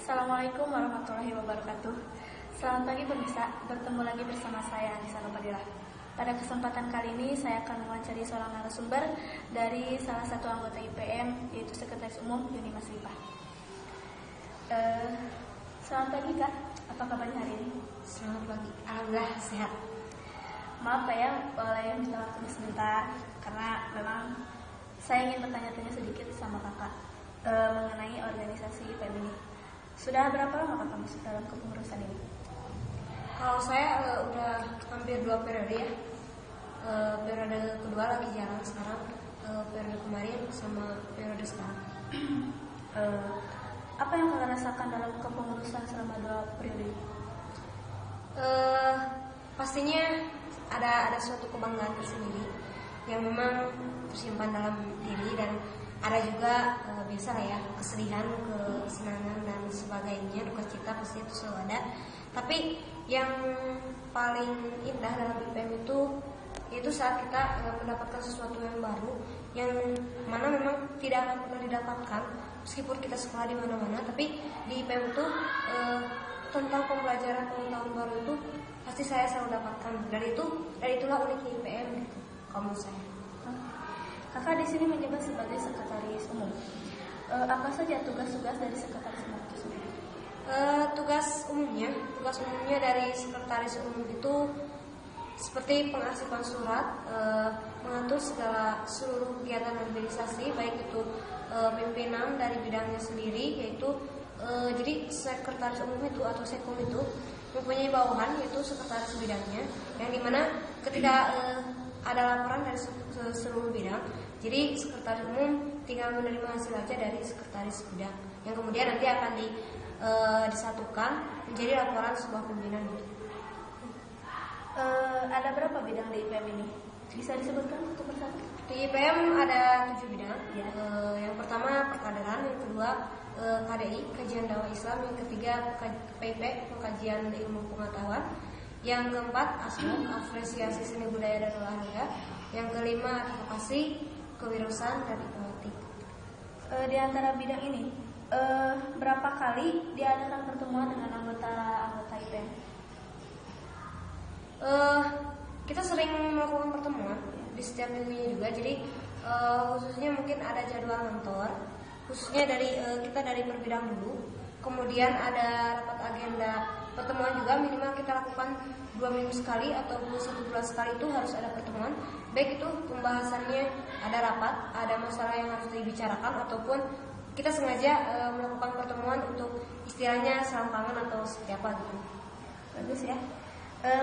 Assalamualaikum warahmatullahi wabarakatuh. Selamat pagi pemirsa, bertemu lagi bersama saya Anissa Nopadilah. Pada kesempatan kali ini saya akan mewawancari seorang narasumber dari salah satu anggota IPM, yaitu Sekretaris Umum Yuni Masrifah. Selamat pagi Kak, apa kabarnya hari ini? Selamat pagi, alhamdulillah sehat. Maaf Kak ya, boleh minta waktunya sebentar, karena memang saya ingin bertanya-tanya sedikit sama Kakak mengenai organisasi IPM ini. Sudah berapa lama Kakak masuk dalam kepengurusan ini? Kalau saya udah hampir 2 periode ya. Periode kedua lagi jalan sekarang, periode kemarin sama periode sekarang. Apa yang Kakak rasakan dalam kepengurusan selama 2 periode ini? Pastinya ada suatu kebanggaan tersendiri yang memang tersimpan dalam diri, dan ada juga biasa lah ya, kesedihan, kesenangan dan sebagainya, duka cita pasti itu selalu ada. Tapi yang paling indah dalam IPM itu saat kita mendapatkan sesuatu yang baru, yang mana memang tidak akan pernah didapatkan meskipun kita sekolah di mana-mana. Tapi di IPM itu tentang pembelajaran tahun baru itu pasti saya selalu dapatkan, dan itulah uniknya IPM gitu, kalau menurut saya. Kakak di sini menjabat sebagai sekretaris umum. Apa saja tugas-tugas dari sekretaris umum itu sendiri? Tugas umumnya dari sekretaris umum itu seperti pengarsipan surat, mengatur seluruh kegiatan administrasi, baik itu pimpinan dari bidangnya sendiri, yaitu jadi sekretaris umum itu atau sekom itu mempunyai bawahan, yaitu sekretaris bidangnya, yang dimana ketika ada laporan dari seluruh bidang, jadi sekretaris umum tinggal menerima hasil aja dari sekretaris bidang, yang kemudian nanti akan disatukan menjadi laporan sebuah pimpinan. Ada berapa bidang di IPM ini? Bisa disebutkan satu persatu? Di IPM ada 7 bidang. Ya. Yang pertama perkaderan, yang kedua KDI, kajian dakwah Islam, yang ketiga PIP, pengkajian ilmu pengetahuan, yang keempat asmuk, apresiasi seni budaya dan olahraga, yang kelima advokasi, kewirausahaan dan diplomatik. Di antara bidang ini, berapa kali diadakan pertemuan dengan anggota IPM? Kita sering melakukan pertemuan di setiap minggunya juga. Jadi khususnya mungkin ada jadwal kantor, khususnya kita dari per bidang dulu. Kemudian ada rapat agenda pertemuan juga, minimal kita lakukan 2 minggu sekali atau 1 bulan sekali itu harus ada pertemuan. Baik itu pembahasannya ada rapat, ada masalah yang harus dibicarakan, ataupun kita sengaja melakukan pertemuan untuk istilahnya serampangan atau seperti apa gitu. Bagus ya.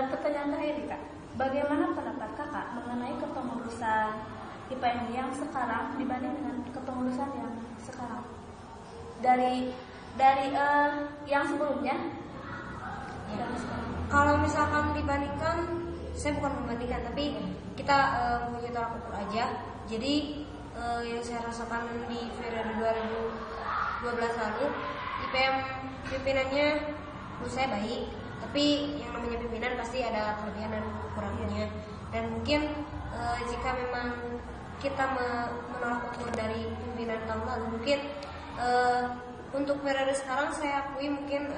Pertanyaan terakhir nih Kak, bagaimana pendapat Kakak mengenai kepengurusan IPM yang sekarang dibanding dengan kepengurusan yang sekarang? Dari yang sebelumnya ya. Kalau misalkan dibandingkan, saya bukan membandingkan, tapi kita punya tolak ukur aja. Jadi yang saya rasakan di periode 2012 lalu, IPM pimpinannya menurut saya baik, tapi yang namanya pimpinan pasti ada kelebihan dan kurangnya. Dan mungkin jika memang kita menolak ukur dari pimpinan tahun lalu, mungkin untuk periode sekarang saya akui mungkin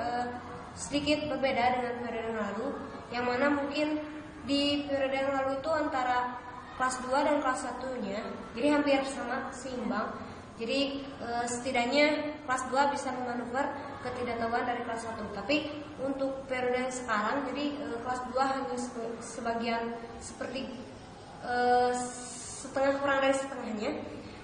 sedikit berbeda dengan periode yang lalu, yang mana mungkin di periode yang lalu itu antara kelas 2 dan kelas 1-nya jadi hampir sama, seimbang. Jadi setidaknya kelas 2 bisa memanuver ketidaktahuan dari kelas 1. Tapi untuk periode yang sekarang, jadi kelas 2 hanya sebagian seperti setengah, kurang dari setengahnya.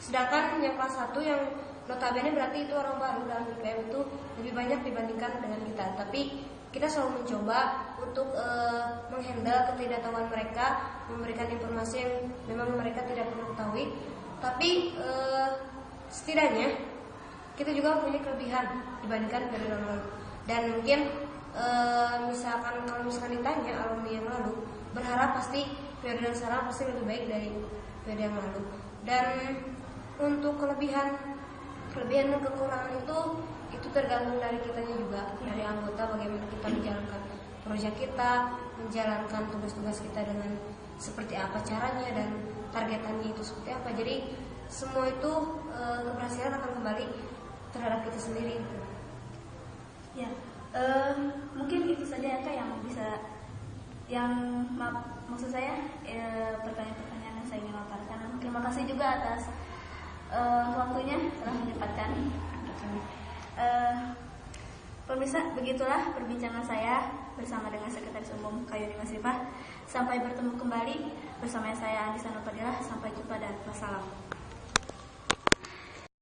Sedangkan yang kelas 1 yang notabene berarti itu orang baru dalam IPM itu lebih banyak dibandingkan dengan kita. Tapi kita selalu mencoba untuk menghandle ketidaktahuan mereka, memberikan informasi yang memang mereka tidak pernah ketahui. Tapi setidaknya kita juga punya kelebihan dibandingkan periode yang lalu. Dan mungkin kalau misalkan ditanya alumni yang lalu, berharap pasti periode yang sekarang pasti lebih baik dari periode yang lalu. Dan untuk kelebihan dan kekurangan itu tergantung dari kitanya juga, dari anggota, bagaimana kita menjalankan proyek kita, menjalankan tugas-tugas kita dengan seperti apa caranya dan targetannya itu seperti apa. Jadi semua itu keberhasilan akan kembali terhadap kita sendiri. Mungkin itu saja ya Kak maksud saya pertanyaan-pertanyaan yang saya ingin lontarkan. Terima kasih juga atas waktunya telah menyempatkan. Pemirsa, begitulah perbincangan saya bersama dengan Sekretaris Umum KUNI Masrifah. Sampai bertemu kembali bersama saya Andisa Nurfadilah. Sampai jumpa dan wassalam.